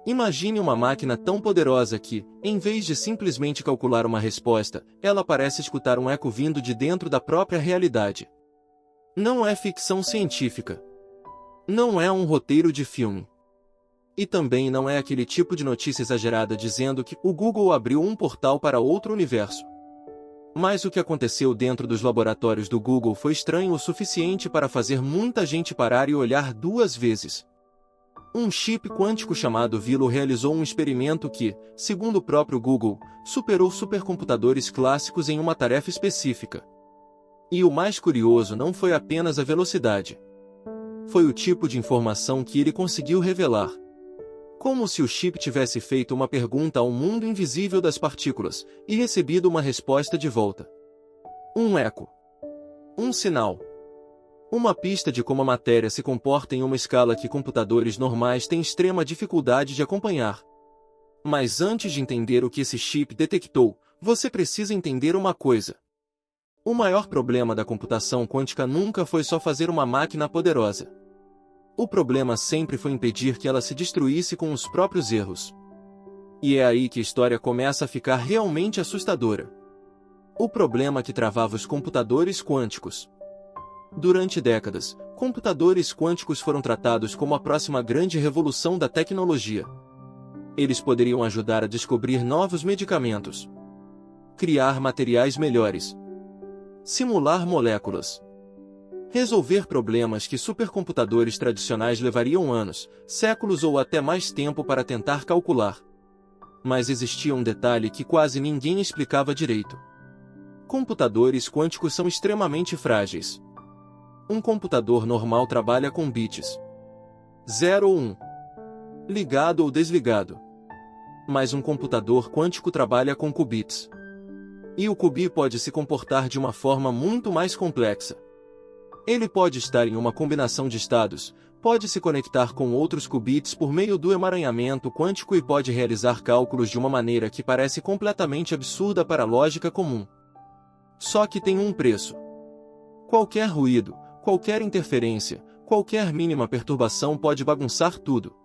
Imagine uma máquina tão poderosa que, em vez de simplesmente calcular uma resposta, ela parece escutar um eco vindo de dentro da própria realidade. Não é ficção científica. Não é um roteiro de filme. E também não é aquele tipo de notícia exagerada dizendo que o Google abriu um portal para outro universo. Mas o que aconteceu dentro dos laboratórios do Google foi estranho o suficiente para fazer muita gente parar e olhar duas vezes. Um chip quântico chamado Vilo realizou um experimento que, segundo o próprio Google, superou supercomputadores clássicos em uma tarefa específica. E o mais curioso não foi apenas a velocidade. Foi o tipo de informação que ele conseguiu revelar. Como se o chip tivesse feito uma pergunta ao mundo invisível das partículas, e recebido uma resposta de volta. Um eco. Um sinal. Uma pista de como a matéria se comporta em uma escala que computadores normais têm extrema dificuldade de acompanhar. Mas antes de entender o que esse chip detectou, você precisa entender uma coisa. O maior problema da computação quântica nunca foi só fazer uma máquina poderosa. O problema sempre foi impedir que ela se destruísse com os próprios erros. E é aí que a história começa a ficar realmente assustadora. O problema que travava os computadores quânticos. Durante décadas, computadores quânticos foram tratados como a próxima grande revolução da tecnologia. Eles poderiam ajudar a descobrir novos medicamentos, criar materiais melhores, simular moléculas, resolver problemas que supercomputadores tradicionais levariam anos, séculos ou até mais tempo para tentar calcular. Mas existia um detalhe que quase ninguém explicava direito. Computadores quânticos são extremamente frágeis. Um computador normal trabalha com bits 0 ou 1, ligado ou desligado. Mas um computador quântico trabalha com qubits. E o qubit pode se comportar de uma forma muito mais complexa. Ele pode estar em uma combinação de estados, pode se conectar com outros qubits por meio do emaranhamento quântico e pode realizar cálculos de uma maneira que parece completamente absurda para a lógica comum. Só que tem um preço. Qualquer ruído, qualquer interferência, qualquer mínima perturbação pode bagunçar tudo.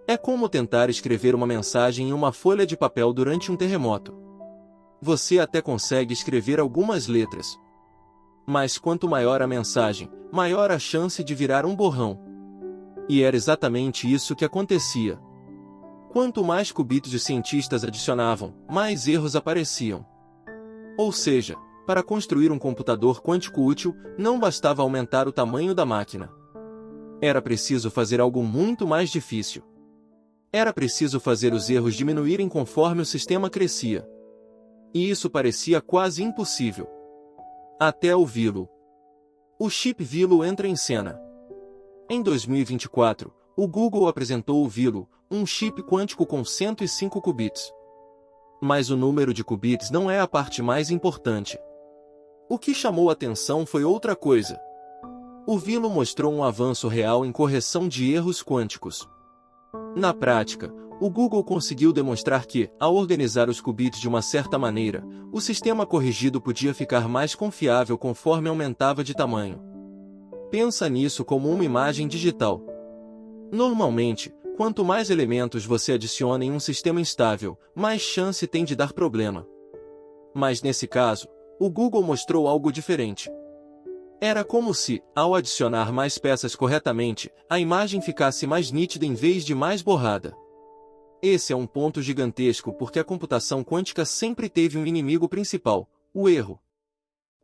É como tentar escrever uma mensagem em uma folha de papel durante um terremoto. Você até consegue escrever algumas letras. Mas quanto maior a mensagem, maior a chance de virar um borrão. E era exatamente isso que acontecia. Quanto mais qubits os cientistas adicionavam, mais erros apareciam. Ou seja, para construir um computador quântico útil, não bastava aumentar o tamanho da máquina. Era preciso fazer algo muito mais difícil. Era preciso fazer os erros diminuírem conforme o sistema crescia. E isso parecia quase impossível. Até o Vilo. O chip Vilo entra em cena. Em 2024, o Google apresentou o Vilo, um chip quântico com 105 qubits. Mas o número de qubits não é a parte mais importante. O que chamou a atenção foi outra coisa. O Vilo mostrou um avanço real em correção de erros quânticos. Na prática, o Google conseguiu demonstrar que, ao organizar os qubits de uma certa maneira, o sistema corrigido podia ficar mais confiável conforme aumentava de tamanho. Pensa nisso como uma imagem digital. Normalmente, quanto mais elementos você adiciona em um sistema instável, mais chance tem de dar problema. Mas nesse caso, o Google mostrou algo diferente. Era como se, ao adicionar mais peças corretamente, a imagem ficasse mais nítida em vez de mais borrada. Esse é um ponto gigantesco porque a computação quântica sempre teve um inimigo principal, o erro.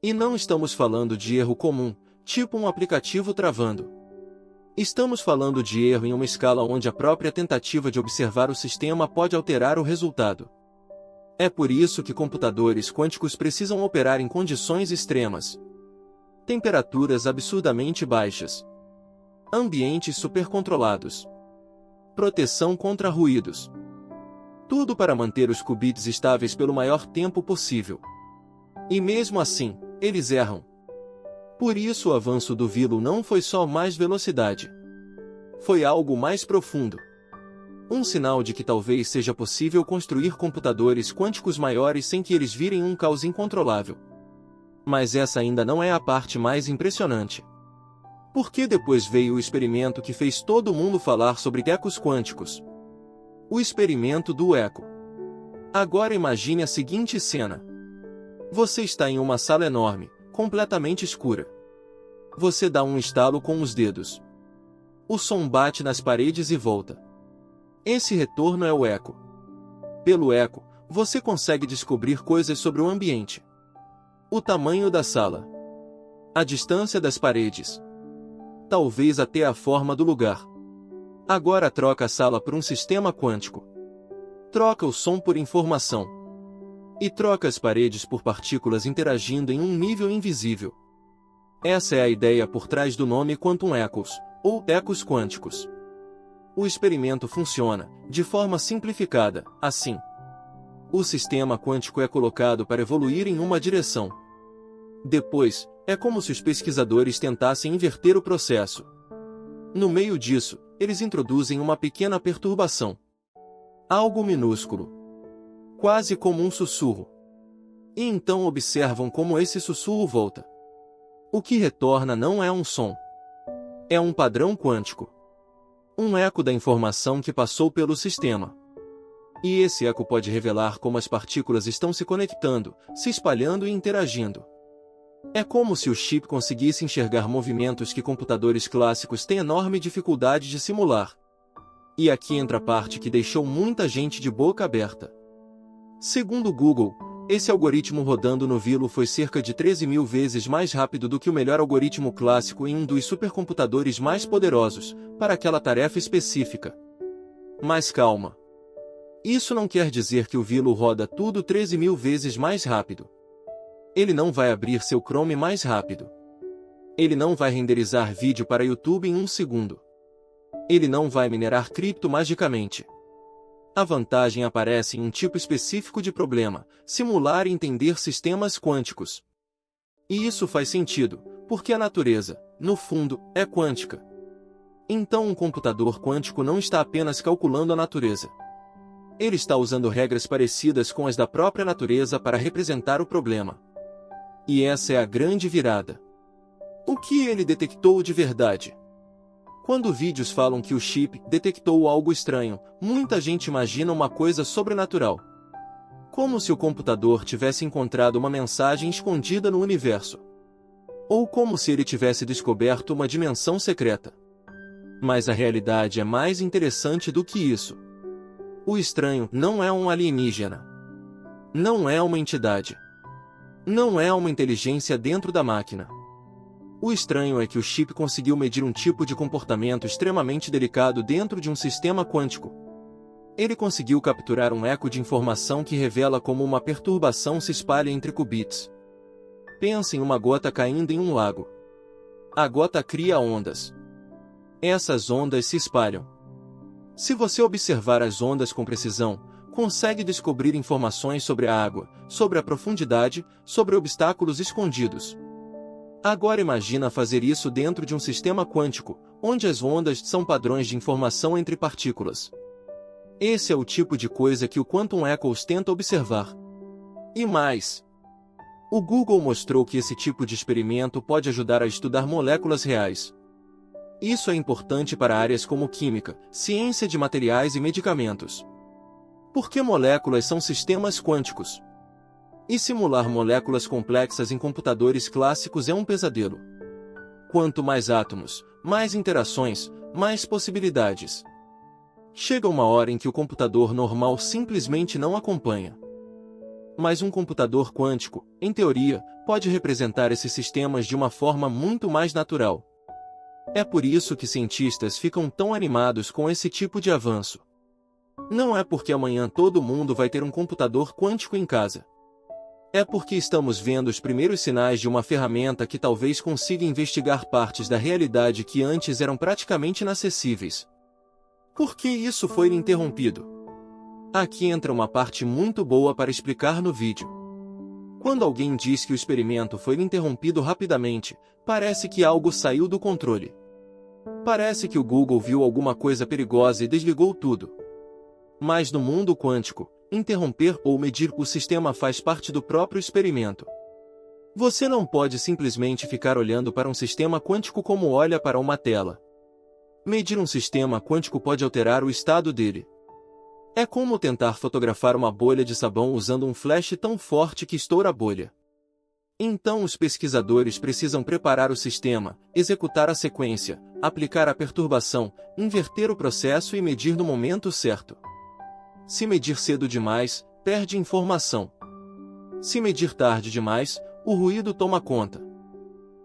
E não estamos falando de erro comum, tipo um aplicativo travando. Estamos falando de erro em uma escala onde a própria tentativa de observar o sistema pode alterar o resultado. É por isso que computadores quânticos precisam operar em condições extremas. Temperaturas absurdamente baixas. Ambientes supercontrolados. Proteção contra ruídos. Tudo para manter os qubits estáveis pelo maior tempo possível. E mesmo assim, eles erram. Por isso o avanço do Vilo não foi só mais velocidade. Foi algo mais profundo. Um sinal de que talvez seja possível construir computadores quânticos maiores sem que eles virem um caos incontrolável. Mas essa ainda não é a parte mais impressionante. Porque depois veio o experimento que fez todo mundo falar sobre ecos quânticos. O experimento do eco. Agora imagine a seguinte cena. Você está em uma sala enorme, completamente escura. Você dá um estalo com os dedos. O som bate nas paredes e volta. Esse retorno é o eco. Pelo eco, você consegue descobrir coisas sobre o ambiente. O tamanho da sala. A distância das paredes. Talvez até a forma do lugar. Agora troca a sala por um sistema quântico. Troca o som por informação. E troca as paredes por partículas interagindo em um nível invisível. Essa é a ideia por trás do nome Quantum Echoes, ou ecos quânticos. O experimento funciona, de forma simplificada, assim. O sistema quântico é colocado para evoluir em uma direção. Depois, é como se os pesquisadores tentassem inverter o processo. No meio disso, eles introduzem uma pequena perturbação. Algo minúsculo. Quase como um sussurro. E então observam como esse sussurro volta. O que retorna não é um som. É um padrão quântico. Um eco da informação que passou pelo sistema. E esse eco pode revelar como as partículas estão se conectando, se espalhando e interagindo. É como se o chip conseguisse enxergar movimentos que computadores clássicos têm enorme dificuldade de simular. E aqui entra a parte que deixou muita gente de boca aberta. Segundo o Google, esse algoritmo rodando no Vilo foi cerca de 13.000 vezes mais rápido do que o melhor algoritmo clássico em um dos supercomputadores mais poderosos, para aquela tarefa específica. Mas calma. Isso não quer dizer que o Vilo roda tudo 13.000 vezes mais rápido. Ele não vai abrir seu Chrome mais rápido. Ele não vai renderizar vídeo para YouTube em 1 segundo. Ele não vai minerar cripto magicamente. A vantagem aparece em um tipo específico de problema, simular e entender sistemas quânticos. E isso faz sentido, porque a natureza, no fundo, é quântica. Então um computador quântico não está apenas calculando a natureza. Ele está usando regras parecidas com as da própria natureza para representar o problema. E essa é a grande virada. O que ele detectou de verdade? Quando vídeos falam que o chip detectou algo estranho, muita gente imagina uma coisa sobrenatural. Como se o computador tivesse encontrado uma mensagem escondida no universo. Ou como se ele tivesse descoberto uma dimensão secreta. Mas a realidade é mais interessante do que isso. O estranho não é um alienígena. Não é uma entidade. Não é uma inteligência dentro da máquina. O estranho é que o chip conseguiu medir um tipo de comportamento extremamente delicado dentro de um sistema quântico. Ele conseguiu capturar um eco de informação que revela como uma perturbação se espalha entre qubits. Pense em uma gota caindo em um lago. A gota cria ondas. Essas ondas se espalham. Se você observar as ondas com precisão, consegue descobrir informações sobre a água, sobre a profundidade, sobre obstáculos escondidos. Agora imagina fazer isso dentro de um sistema quântico, onde as ondas são padrões de informação entre partículas. Esse é o tipo de coisa que o Quantum Echoes tenta observar. E mais. O Google mostrou que esse tipo de experimento pode ajudar a estudar moléculas reais. Isso é importante para áreas como química, ciência de materiais e medicamentos. Porque moléculas são sistemas quânticos. E simular moléculas complexas em computadores clássicos é um pesadelo. Quanto mais átomos, mais interações, mais possibilidades. Chega uma hora em que o computador normal simplesmente não acompanha. Mas um computador quântico, em teoria, pode representar esses sistemas de uma forma muito mais natural. É por isso que cientistas ficam tão animados com esse tipo de avanço. Não é porque amanhã todo mundo vai ter um computador quântico em casa. É porque estamos vendo os primeiros sinais de uma ferramenta que talvez consiga investigar partes da realidade que antes eram praticamente inacessíveis. Por que isso foi interrompido? Aqui entra uma parte muito boa para explicar no vídeo. Quando alguém diz que o experimento foi interrompido rapidamente, parece que algo saiu do controle. Parece que o Google viu alguma coisa perigosa e desligou tudo. Mas no mundo quântico, interromper ou medir o sistema faz parte do próprio experimento. Você não pode simplesmente ficar olhando para um sistema quântico como olha para uma tela. Medir um sistema quântico pode alterar o estado dele. É como tentar fotografar uma bolha de sabão usando um flash tão forte que estoura a bolha. Então os pesquisadores precisam preparar o sistema, executar a sequência, aplicar a perturbação, inverter o processo e medir no momento certo. Se medir cedo demais, perde informação. Se medir tarde demais, o ruído toma conta.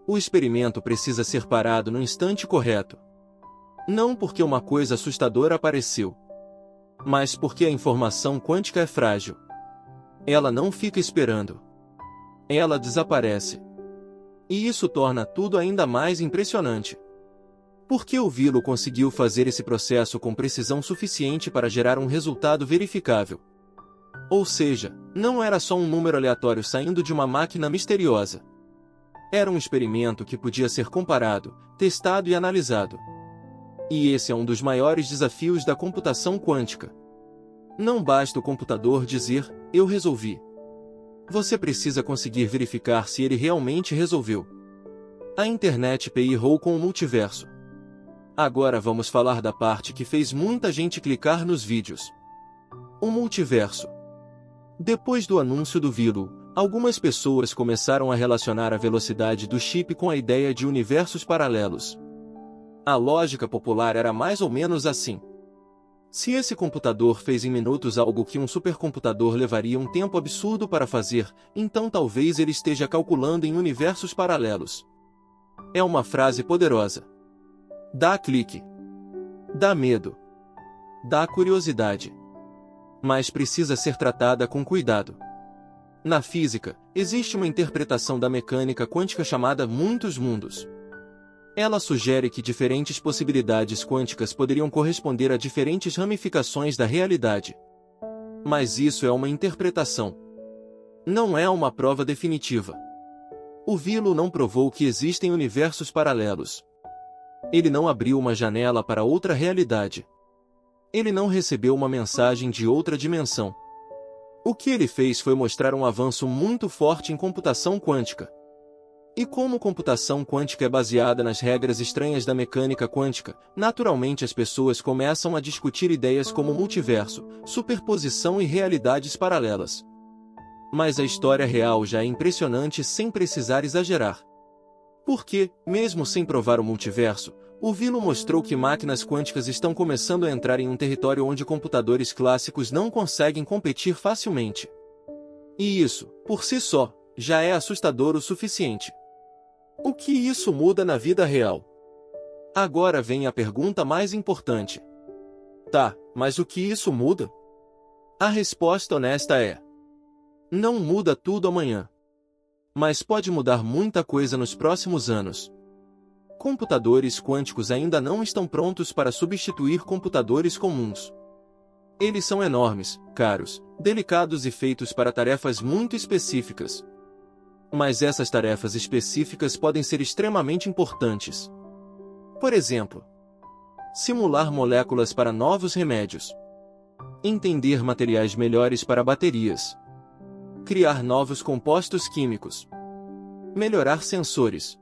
O experimento precisa ser parado no instante correto. Não porque uma coisa assustadora apareceu, mas porque a informação quântica é frágil. Ela não fica esperando. Ela desaparece. E isso torna tudo ainda mais impressionante. Porque o Vilo conseguiu fazer esse processo com precisão suficiente para gerar um resultado verificável. Ou seja, não era só um número aleatório saindo de uma máquina misteriosa. Era um experimento que podia ser comparado, testado e analisado. E esse é um dos maiores desafios da computação quântica. Não basta o computador dizer, eu resolvi. Você precisa conseguir verificar se ele realmente resolveu. A internet pirrou com o multiverso. Agora vamos falar da parte que fez muita gente clicar nos vídeos. O multiverso. Depois do anúncio do Vilo, algumas pessoas começaram a relacionar a velocidade do chip com a ideia de universos paralelos. A lógica popular era mais ou menos assim. Se esse computador fez em minutos algo que um supercomputador levaria um tempo absurdo para fazer, então talvez ele esteja calculando em universos paralelos. É uma frase poderosa. Dá clique. Dá medo. Dá curiosidade. Mas precisa ser tratada com cuidado. Na física, existe uma interpretação da mecânica quântica chamada muitos mundos. Ela sugere que diferentes possibilidades quânticas poderiam corresponder a diferentes ramificações da realidade. Mas isso é uma interpretação. Não é uma prova definitiva. O Vilo não provou que existem universos paralelos. Ele não abriu uma janela para outra realidade. Ele não recebeu uma mensagem de outra dimensão. O que ele fez foi mostrar um avanço muito forte em computação quântica. E como computação quântica é baseada nas regras estranhas da mecânica quântica, naturalmente as pessoas começam a discutir ideias como multiverso, superposição e realidades paralelas. Mas a história real já é impressionante sem precisar exagerar. Porque, mesmo sem provar o multiverso, o Vilo mostrou que máquinas quânticas estão começando a entrar em um território onde computadores clássicos não conseguem competir facilmente. E isso, por si só, já é assustador o suficiente. O que isso muda na vida real? Agora vem a pergunta mais importante. Tá, mas o que isso muda? A resposta honesta é: não muda tudo amanhã. Mas pode mudar muita coisa nos próximos anos. Computadores quânticos ainda não estão prontos para substituir computadores comuns. Eles são enormes, caros, delicados e feitos para tarefas muito específicas. Mas essas tarefas específicas podem ser extremamente importantes. Por exemplo, simular moléculas para novos remédios, entender materiais melhores para baterias, criar novos compostos químicos, melhorar sensores,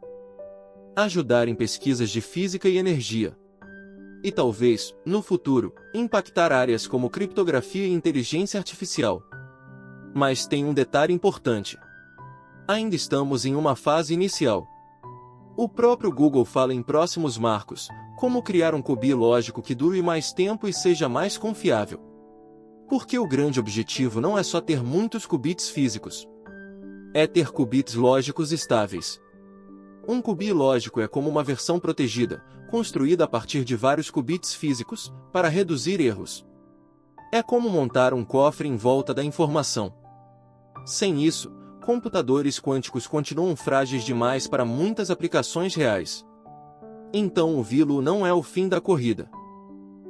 ajudar em pesquisas de física e energia. E talvez, no futuro, impactar áreas como criptografia e inteligência artificial. Mas tem um detalhe importante. Ainda estamos em uma fase inicial. O próprio Google fala em próximos marcos, como criar um qubit lógico que dure mais tempo e seja mais confiável. Porque o grande objetivo não é só ter muitos qubits físicos. É ter qubits lógicos estáveis. Um qubit lógico é como uma versão protegida, construída a partir de vários qubits físicos, para reduzir erros. É como montar um cofre em volta da informação. Sem isso, computadores quânticos continuam frágeis demais para muitas aplicações reais. Então o Vilo não é o fim da corrida.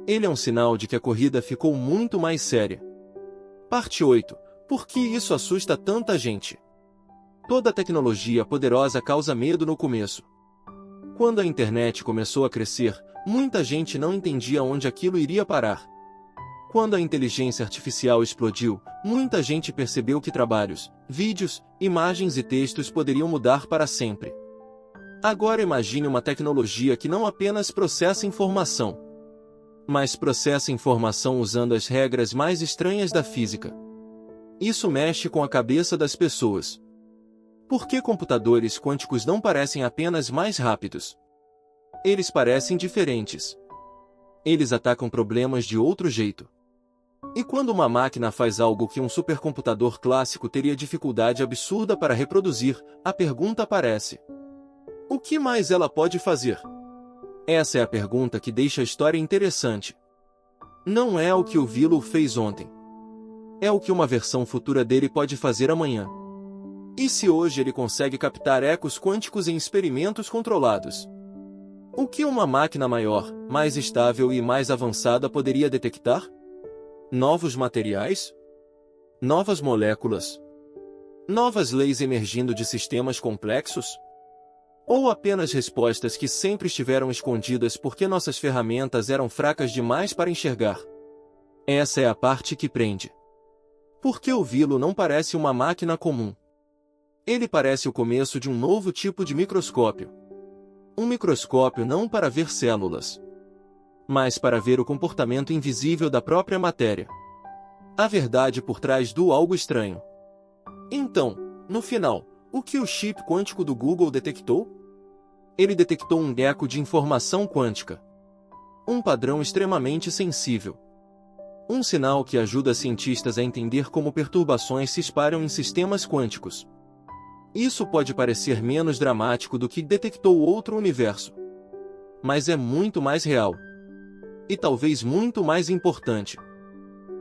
Ele é um sinal de que a corrida ficou muito mais séria. Parte 8. Por que isso assusta tanta gente? Toda tecnologia poderosa causa medo no começo. Quando a internet começou a crescer, muita gente não entendia onde aquilo iria parar. Quando a inteligência artificial explodiu, muita gente percebeu que trabalhos, vídeos, imagens e textos poderiam mudar para sempre. Agora imagine uma tecnologia que não apenas processa informação. mas processa informação usando as regras mais estranhas da física. Isso mexe com a cabeça das pessoas. Por que computadores quânticos não parecem apenas mais rápidos? Eles parecem diferentes. Eles atacam problemas de outro jeito. E quando uma máquina faz algo que um supercomputador clássico teria dificuldade absurda para reproduzir, a pergunta aparece: o que mais ela pode fazer? Essa é a pergunta que deixa a história interessante. Não é o que o Vilo fez ontem. É o que uma versão futura dele pode fazer amanhã. E se hoje ele consegue captar ecos quânticos em experimentos controlados? O que uma máquina maior, mais estável e mais avançada poderia detectar? Novos materiais? Novas moléculas? Novas leis emergindo de sistemas complexos? Ou apenas respostas que sempre estiveram escondidas porque nossas ferramentas eram fracas demais para enxergar? Essa é a parte que prende. Porque o Vilo não parece uma máquina comum. Ele parece o começo de um novo tipo de microscópio. Um microscópio não para ver células, mas para ver o comportamento invisível da própria matéria. A verdade por trás do algo estranho. Então, no final, o que o chip quântico do Google detectou? Ele detectou um eco de informação quântica. Um padrão extremamente sensível. Um sinal que ajuda cientistas a entender como perturbações se espalham em sistemas quânticos. Isso pode parecer menos dramático do que detectou outro universo. Mas é muito mais real. E talvez muito mais importante.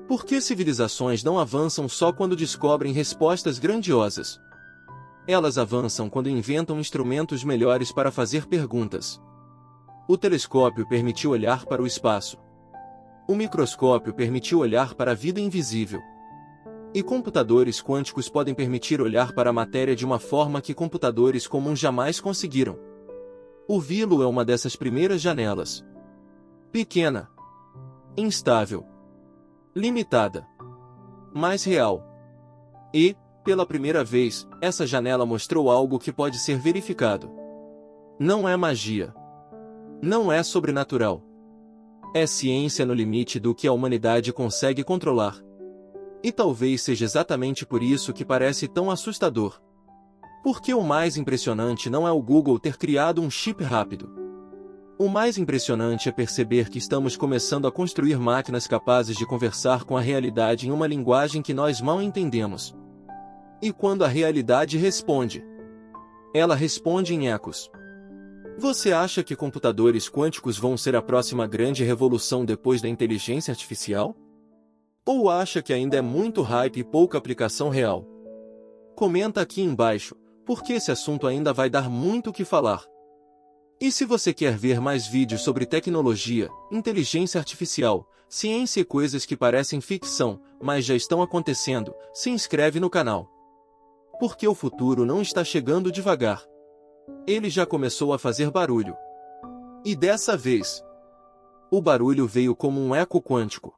Por que civilizações não avançam só quando descobrem respostas grandiosas? Elas avançam quando inventam instrumentos melhores para fazer perguntas. O telescópio permitiu olhar para o espaço. O microscópio permitiu olhar para a vida invisível. E computadores quânticos podem permitir olhar para a matéria de uma forma que computadores comuns jamais conseguiram. O Vilo é uma dessas primeiras janelas. Pequena, instável, limitada, mas real. E, pela primeira vez, essa janela mostrou algo que pode ser verificado. Não é magia. Não é sobrenatural. É ciência no limite do que a humanidade consegue controlar. E talvez seja exatamente por isso que parece tão assustador. Porque o mais impressionante não é o Google ter criado um chip rápido. O mais impressionante é perceber que estamos começando a construir máquinas capazes de conversar com a realidade em uma linguagem que nós mal entendemos. E quando a realidade responde, ela responde em ecos. Você acha que computadores quânticos vão ser a próxima grande revolução depois da inteligência artificial? Ou acha que ainda é muito hype e pouca aplicação real? Comenta aqui embaixo, porque esse assunto ainda vai dar muito o que falar. E se você quer ver mais vídeos sobre tecnologia, inteligência artificial, ciência e coisas que parecem ficção, mas já estão acontecendo, se inscreve no canal. Porque o futuro não está chegando devagar. Ele já começou a fazer barulho. E dessa vez, o barulho veio como um eco quântico.